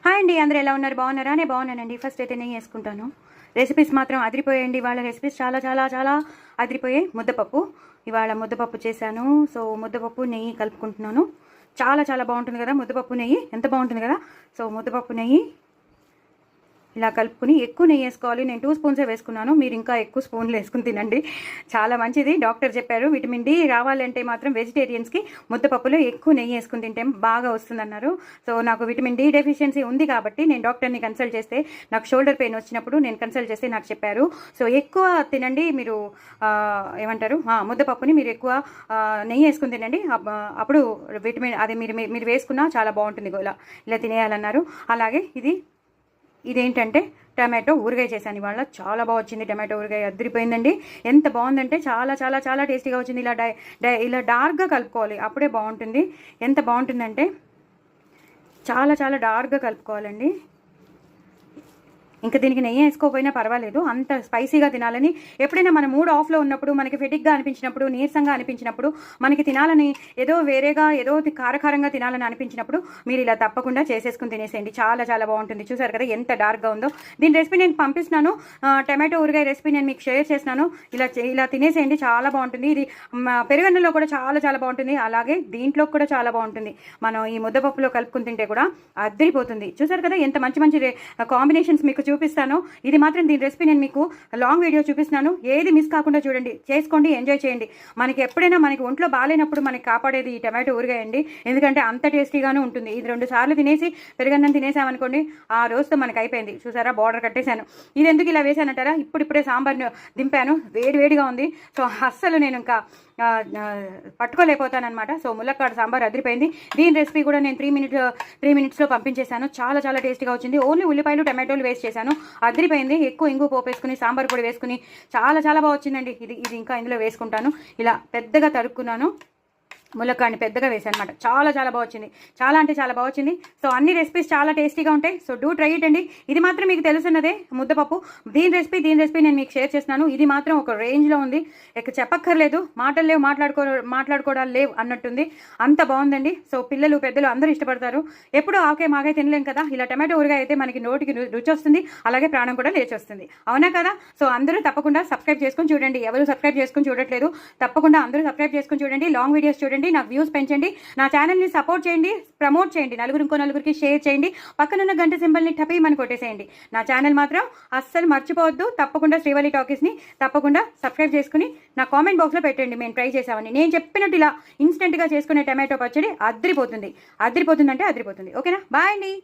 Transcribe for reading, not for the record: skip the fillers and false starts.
Hi అండి, అందరూ ఎలా ఉన్నారు? బాగున్నారా? నేను బాగున్నానండి. ఫస్ట్ అయితే నెయ్యి వేసుకుంటాను. రెసిపీస్ మాత్రం అదిరిపోయాయండి. వాళ్ళ రెసిపీస్ చాలా చాలా చాలా అదిరిపోయాయి. ముద్దపప్పు, ఇవాళ ముద్దపప్పు చేశాను. సో ముద్దపప్పు నెయ్యి కలుపుకుంటున్నాను. చాలా చాలా బాగుంటుంది కదా ముద్దపప్పు నెయ్యి, ఎంత బాగుంటుంది కదా. సో ముద్దపప్పు నెయ్యి ఇలా కలుపుకుని ఎక్కువ నెయ్యి వేసుకోవాలి. నేను 2 స్పూన్సే వేసుకున్నాను. మీరు ఇంకా ఎక్కువ స్పూన్లు వేసుకుని తినండి, చాలా మంచిది. డాక్టర్ చెప్పారు విటమిన్ డి రావాలంటే మాత్రం వెజిటేరియన్స్కి ముద్దపప్పులో ఎక్కువ నెయ్యి వేసుకుని తింటే బాగా వస్తుందన్నారు. సో నాకు విటమిన్ డి డెఫిషియన్సీ ఉంది కాబట్టి నేను డాక్టర్ని కన్సల్ట్ చేస్తే, నాకు షోల్డర్ పెయిన్ వచ్చినప్పుడు నేను కన్సల్ట్ చేస్తే నాకు చెప్పారు, సో ఎక్కువ తినండి మీరు, ఏమంటారు, ముద్దపప్పుని మీరు ఎక్కువ నెయ్యి వేసుకుని తినండి, అప్పుడు విటమిన్ అది మీరు వేసుకున్నా చాలా బాగుంటుంది. ఇలా తినేయాలన్నారు. అలాగే ఇదేంటంటే టమాటో ఊరగాయ చేశాను ఇవాళ. చాలా బాగా వచ్చింది. టమాటో ఊరగాయ అదిరిపోయిందండి. ఎంత బాగుందంటే చాలా చాలా చాలా టేస్టీగా వచ్చింది. ఇలా డార్క్గా కలుపుకోవాలి, అప్పుడే బాగుంటుంది. ఎంత బాగుంటుందంటే చాలా చాలా డార్క్గా కలుపుకోవాలండి. ఇంకా దీనికి నెయ్యి వేసుకోకపోయినా పర్వాలేదు, అంత స్పైసీగా తినాలని. ఎప్పుడైనా మన మూడ్ ఆఫ్లో ఉన్నప్పుడు, మనకి ఫెటిక్గా అనిపించినప్పుడు, నీరసంగా అనిపించినప్పుడు, మనకి తినాలని ఏదో వేరేగా ఏదో కారకారంగా తినాలని అనిపించినప్పుడు మీరు ఇలా తప్పకుండా చేసేసుకుని తినేసేయండి. చాలా చాలా బాగుంటుంది. చూసారు కదా ఎంత డార్క్గా ఉందో. దీని రెసిపీ నేను పంపిస్తున్నాను. టమాటో ఊరగాయ రెసిపీ నేను మీకు షేర్ చేస్తున్నాను. ఇలా తినేసేయండి, చాలా బాగుంటుంది. ఇది పెరుగన్నంలో కూడా చాలా చాలా బాగుంటుంది. అలాగే దీంట్లో కూడా చాలా బాగుంటుంది. మనం ఈ ముద్దపప్పులో కలుపుకుని తింటే కూడా అద్దరిపోతుంది. చూసారు కదా ఎంత మంచి మంచి కాంబినేషన్స్ మీకు చూపిస్తాను. ఇది మాత్రం దీని రెసిపీ నేను మీకు లాంగ్ వీడియో చూపిస్తున్నాను. ఏది మిస్ కాకుండా చూడండి, చేసుకోండి, ఎంజాయ్ చేయండి. మనకి ఎప్పుడైనా మనకి ఒంట్లో బాగాలేనప్పుడు మనకి కాపాడేది ఈ టమాటో ఊరగాయ అండి. ఎందుకంటే అంత టేస్టీగానే ఉంటుంది. ఇది 2 సార్లు తినేసి పెరుగన్నం తినేసామనుకోండి, ఆ రోజుతో మనకి అయిపోయింది. చూసారా, బార్డర్ కట్టేశాను. ఇది ఎందుకు ఇలా వేసానంటారా, ఇప్పుడిప్పుడే సాంబార్ని దింపాను, వేడివేడిగా ఉంది. సో అస్సలు నేను ఇంకా పట్టుకోలేకపోతానమాట. సో ములక్కాడ సాంబార్ అదిరిపోయింది. దీని రెసిపీ కూడా నేను 3 మినిట్స్లో పంపించేశాను. చాలా చాలా టేస్టీగా వచ్చింది. ఓన్లీ ఉల్లిపాయలు టమాటోలు వేస్ట్ చేశాను, అదిరిపోయింది. ఎక్కువ ఇంగు పోపు వేసుకుని, సాంబార్ పొడి వేసుకుని చాలా చాలా బాగా వచ్చిందండి. ఇది ఇంకా ఇందులో వేసుకుంటాను. ఇలా పెద్దగా తరుక్కున్నాను, ములక్కాడిని పెద్దగా వేసాను అనమాట. చాలా చాలా బాగా వచ్చింది. చాలా అంటే చాలా బాగా వచ్చింది. సో అన్ని రెసిపీస్ చాలా టేస్టీగా ఉంటాయి. సో డూ ట్రై ఇట్ అండి. ఇది మాత్రం మీకు తెలుసున్నదే ముద్దపప్పు. దీని రెసిపీ నేను మీకు షేర్ చేస్తున్నాను. ఇది మాత్రం ఒక రేంజ్లో ఉంది, ఇక చెప్పక్కర్లేదు. మాటలు లేవు, మాట్లాడుకోవడాలు లేవు అన్నట్టుంది. అంత బాగుందండి. సో పిల్లలు పెద్దలు అందరూ ఇష్టపడతారు. ఎప్పుడు ఆకే మాగే తినలేం కదా. ఇలా టమాటో ఊరగాయ అయితే మనకి నోటికి రుచి వస్తుంది, అలాగే ప్రాణం కూడా లేచి వస్తుంది. అవునా కదా. సో అందరూ తప్పకుండా సబ్స్క్రైబ్ చేసుకుని చూడండి. ఎవరు సబ్స్క్రైబ్ చేసుకుని చూడట్లేదు, తప్పకుండా అందరూ సబ్స్క్రైబ్ చేసుకుని చూడండి. లాంగ్ వీడియోస్ చూడండి, నాకు వ్యూస్ పెంచండి, నా ఛానల్ని సపోర్ట్ చేయండి, ప్రమోట్ చేయండి, నలుగురికి షేర్ చేయండి, పక్కనున్న గంట సింబల్ని టపీమని కొట్టేసేయండి. నా ఛానల్ మాత్రం అస్సలు మర్చిపోవద్దు. తప్పకుండా శ్రీవల్లి టాకీస్ని తప్పకుండా సబ్స్క్రైబ్ చేసుకుని నా కామెంట్ బాక్స్లో పెట్టండి. మేము ట్రై చేసామని. నేను చెప్పినట్టు ఇలా ఇన్స్టెంట్గా చేసుకునే టమాటో పచ్చడి అదిరిపోతుంది. అంటే అదిరిపోతుంది. ఓకేనా? బాయ్ అండి.